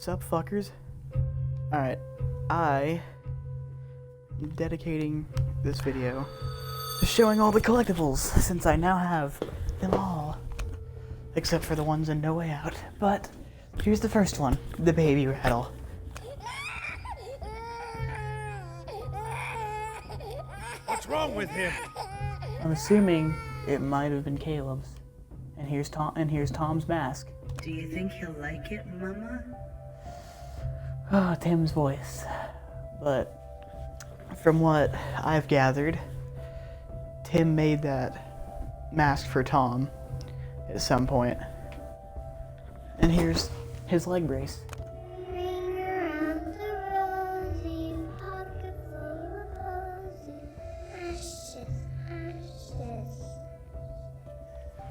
What's up, fuckers? Alright, I am dedicating this video to showing all the collectibles, since I now have them all. Except for the ones in No Way Out. But, here's the first one, the baby rattle. What's wrong with him? I'm assuming it might have been Caleb's. And here's Tom's mask. Do you think he'll like it, Mama? Oh, Tim's voice. But from what I've gathered, Tim made that mask for Tom at some point. And here's his leg brace.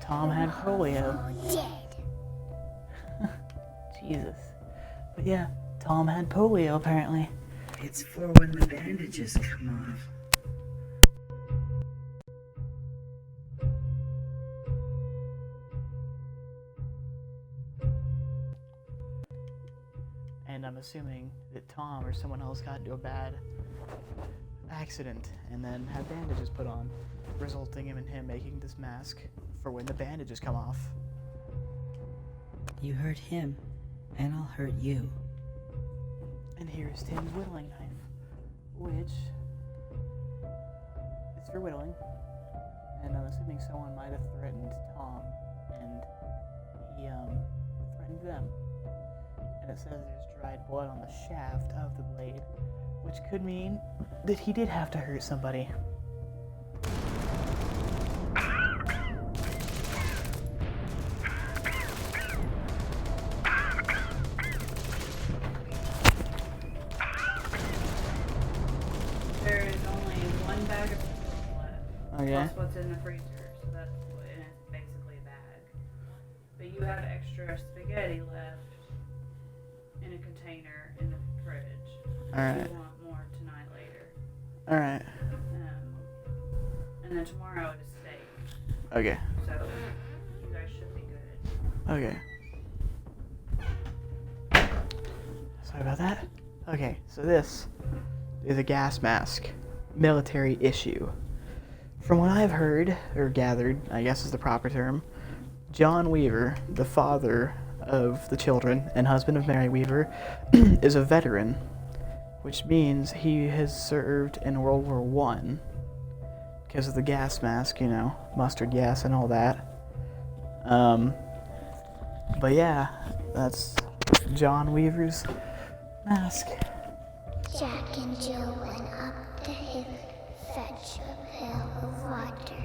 Tom had polio. Jesus. But yeah, Tom had polio apparently. It's for when the bandages come off. And I'm assuming that Tom or someone else got into a bad accident and then had bandages put on, resulting in him making this mask for when the bandages come off. You hurt him, and I'll hurt you. And here's Tim's whittling knife, which is for whittling. And I'm assuming someone might have threatened Tom, and he threatened them. And it says there's dried blood on the shaft of the blade, which could mean that he did have to hurt somebody. There is only one bag of spaghetti left. Okay. That's what's in the freezer, so that's what, and it's basically a bag. But you have extra spaghetti left in a container in the fridge. Alright. If you want more tonight later. Alright. And then tomorrow it is steak. Okay. So you guys should be good. Okay. Sorry about that. Okay, so this is a gas mask. Military issue. From what I've heard, or gathered, I guess is the proper term, John Weaver, the father of the children and husband of Mary Weaver, is a veteran, which means he has served in World War I because of the gas mask, you know, mustard gas and all that. But yeah, that's John Weaver's mask. Jack and Jill went up the hill, fetched a pail of water.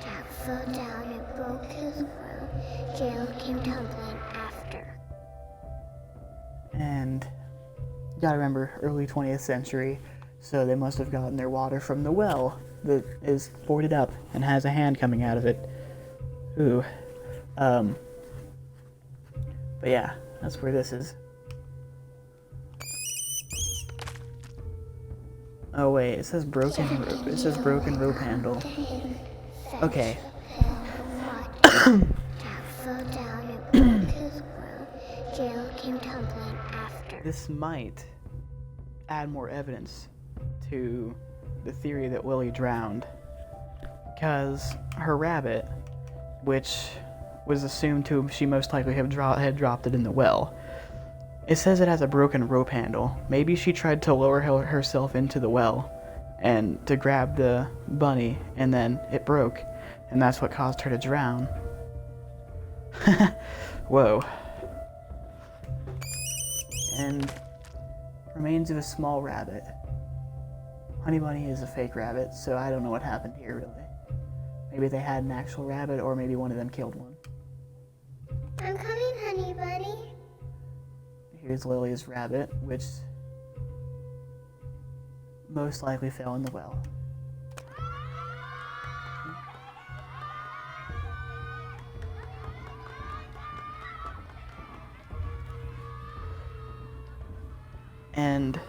Jack fell down and broke his will. Jill came tumbling after. And you gotta remember, early 20th century, so they must have gotten their water from the well that is boarded up and has a hand coming out of it. Ooh. But yeah, that's where this is. Oh wait, it says broken rope. It says broken rope handle. Okay. Jack fell down and broke his will. Jill came tumbling after. This might add more evidence to the theory that Willie drowned, because her rabbit, which was assumed to she most likely had dropped it in the well, it says it has a broken rope handle. Maybe she tried to lower herself into the well and to grab the bunny, and then it broke, and that's what caused her to drown. Whoa. And remains of a small rabbit. Honey Bunny is a fake rabbit, so I don't know what happened here, really. Maybe they had an actual rabbit, or maybe one of them killed one. I'm coming, Honey Bunny. Here's Lily's rabbit, which most likely fell in the well. And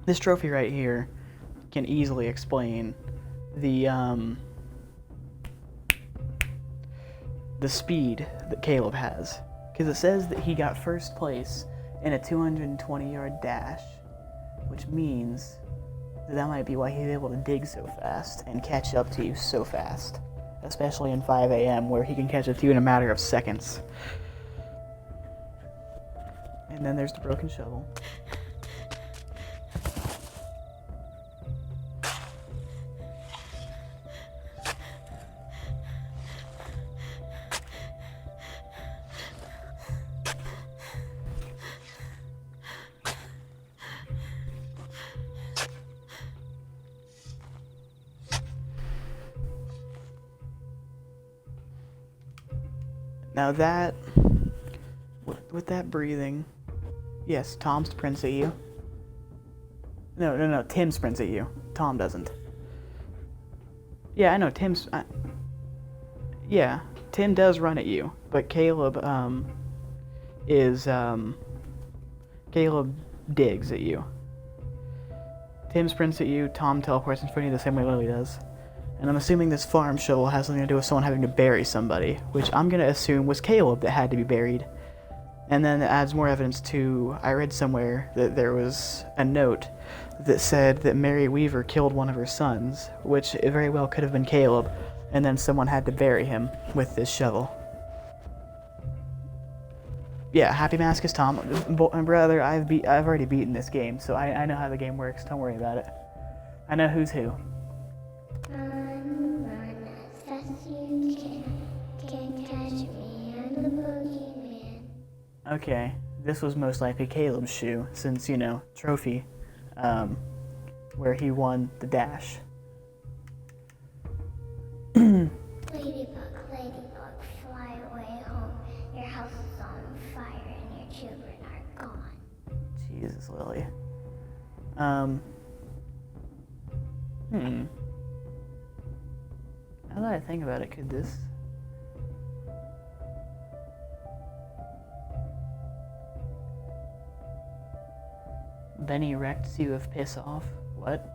this trophy right here can easily explain the speed that Caleb has. Because it says that he got first place in a 220-yard dash, which means that might be why he's able to dig so fast and catch up to you so fast. Especially in 5 a.m. where he can catch up to you in a matter of seconds. And then there's the broken shovel. Now that, with that breathing, yes, Tom sprints at you. No, Tim sprints at you. Tom doesn't. Yeah, I know, Tim does run at you, but Caleb digs at you. Tim sprints at you, Tom teleports in front of you the same way Lily does. And I'm assuming this farm shovel has something to do with someone having to bury somebody, which I'm going to assume was Caleb that had to be buried. And then it adds more evidence to, I read somewhere that there was a note that said that Mary Weaver killed one of her sons, which it very well could have been Caleb, and then someone had to bury him with this shovel. Yeah, Happy Mask is Tom. Brother, I've already beaten this game, so I know how the game works. Don't worry about it. I know who's who. Run as fast as you can catch me, I'm the boogeyman. Okay, this was most likely Caleb's shoe, since, trophy, where he won the dash. Ladybug, fly away home. Your house is on fire and your children are gone. Jesus, Lily. Now that I think about it, could this... Benny wrecked you of piss off? What?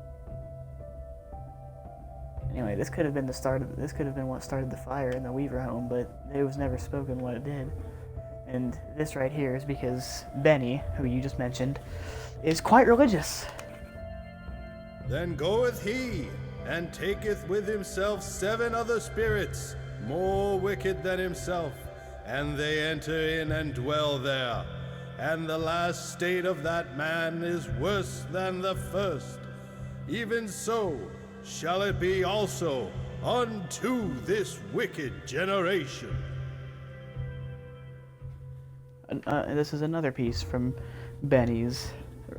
Anyway, this could have been what started the fire in the Weaver home, but it was never spoken what it did. And this right here is because Benny, who you just mentioned, is quite religious. Then goeth he, and taketh with himself 7 other spirits, more wicked than himself, and they enter in and dwell there. And the last state of that man is worse than the first. Even so shall it be also unto this wicked generation. This is another piece from Benny's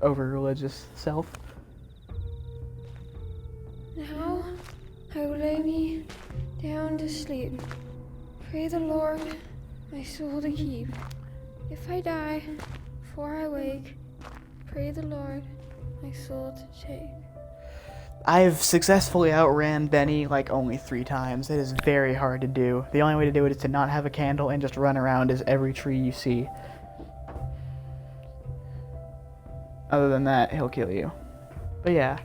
over-religious self. Now I will lay me down to sleep. Pray the Lord my soul to keep. If I die before I wake, pray the Lord my soul to take. I've successfully outran Benny like only 3 times. It is very hard to do. The only way to do it is to not have a candle and just run around as every tree you see. Other than that, he'll kill you. But yeah,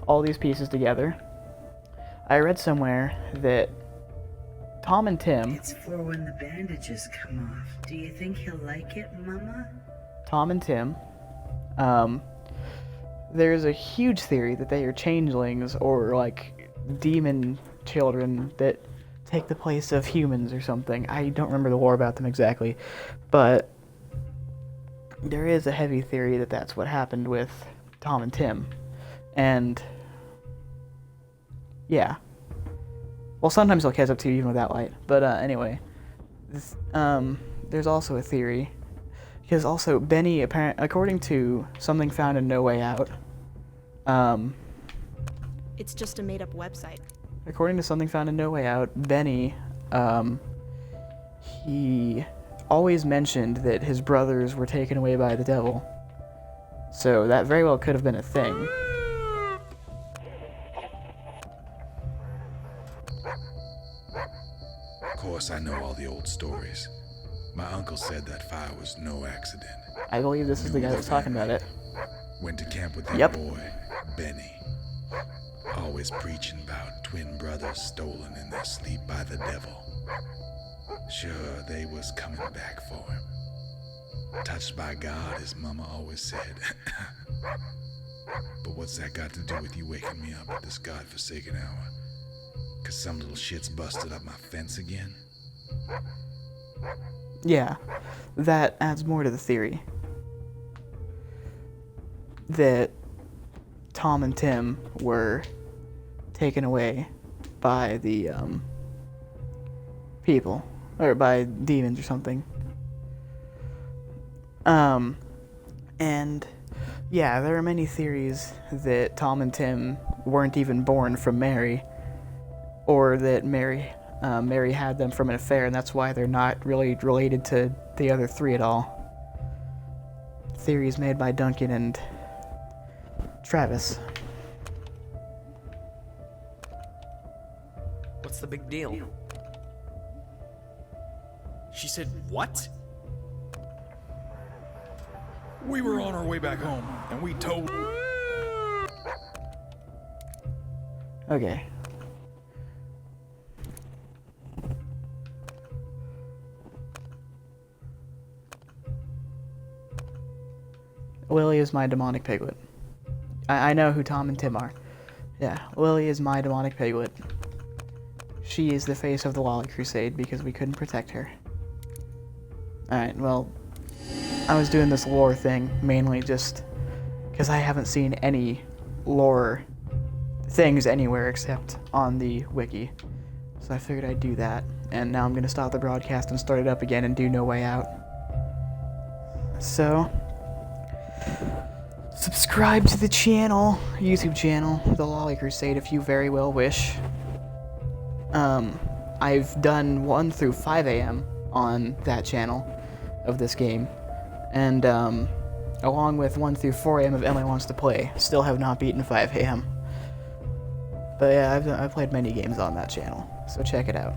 all these pieces together. I read somewhere that Tom and Tim... It's for when the bandages come off. Do you think he'll like it, Mama? Tom and Tim, there's a huge theory that they are changelings or like demon children that take the place of humans or something. I don't remember the lore about them exactly, but there is a heavy theory that that's what happened with Tom and Tim. And yeah, well, sometimes they'll catch up to you even without light, but anyway, there's also a theory because also Benny, according to something found in No Way Out, it's just a made-up website. According to something found in No Way Out, Benny, he always mentioned that his brothers were taken away by the devil. So that very well could have been a thing. Of course, I know all the old stories. My uncle said that fire was no accident. I believe this is the guy that's talking about it. Went to camp with that Yep. boy, Benny. Always preaching about twin brothers stolen in their sleep by the devil. Sure, they was coming back for him. Touched by God, as Mama always said. But what's that got to do with you waking me up at this godforsaken hour? 'Cause some little shit's busted up my fence again? Yeah, that adds more to the theory. That Tom and Tim were taken away by the people, or by demons or something. And yeah, there are many theories that Tom and Tim weren't even born from Mary, or that Mary had them from an affair, and that's why they're not really related to the other three at all. Theories made by Duncan and Travis. What's the big deal? She said, what? We were on our way back home, and we told... Okay. Lily is my demonic piglet. I know who Tom and Tim are. Yeah, Lily is my demonic piglet. She is the face of the Lolly Crusade because we couldn't protect her. Alright, well, I was doing this lore thing mainly just because I haven't seen any lore things anywhere except on the wiki. So I figured I'd do that. And now I'm going to stop the broadcast and start it up again and do No Way Out. So, subscribe to the channel, YouTube channel, The Lolly Crusade, if you very well wish. I've done 1 through 5 a.m. on that channel of this game. And, along with 1 through 4 a.m. of Emily Wants to Play. Still have not beaten 5 a.m. But yeah, I've played many games on that channel, so check it out.